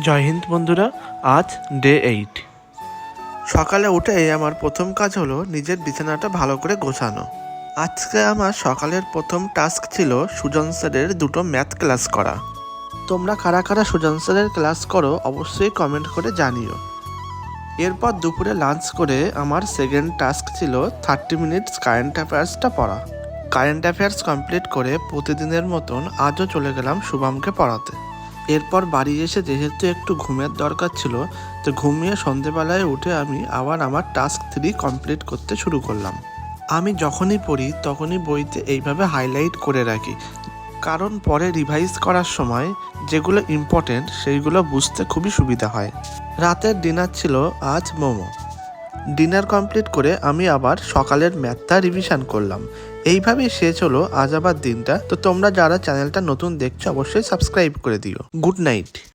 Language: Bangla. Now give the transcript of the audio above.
জয় হিন্দ বন্ধুরা। আজ ডে 8। সকালে উঠেই আমার প্রথম কাজ হলো নিজের বিছানাটা ভালো করে গোছানো। আজকে আমার সকালের প্রথম টাস্ক ছিল সুজন স্যারের দুটো ম্যাথ ক্লাস করা। তোমরা কারা কারা সুজন স্যারের ক্লাস করো অবশ্যই কমেন্ট করে জানিও। এরপর দুপুরে লাঞ্চ করে আমার সেকেন্ড টাস্ক ছিল 30 মিনিটস কারেন্ট অ্যাফেয়ার্সটা পড়া। কারেন্ট অ্যাফেয়ার্স কমপ্লিট করে প্রতিদিনের মতন আজও চলে গেলাম শুভমকে পড়াতে। এরপর বাড়ি এসে যেহেতু একটু ঘুমের দরকার ছিল, তো ঘুমিয়ে সন্ধেবেলায় উঠে আমি আবার আমার টাস্ক 3 কমপ্লিট করতে শুরু করলাম। আমি যখনই পড়ি তখনই বইতে এইভাবে হাইলাইট করে রাখি, কারণ পরে রিভাইজ করার সময় যেগুলো ইম্পর্টেন্ট সেইগুলো বুঝতে খুবই সুবিধা হয়। রাতের ডিনার ছিল আজ মোমো। ডিনার কমপ্লিট করে আমি আবার সকালের ম্যাথটা রিভিশন করলাম। এইভাবেই শেষ হলো আজ আবার দিনটা। তো তোমরা যারা চ্যানেলটা নতুন দেখছো অবশ্যই সাবস্ক্রাইব করে দিও। Good night.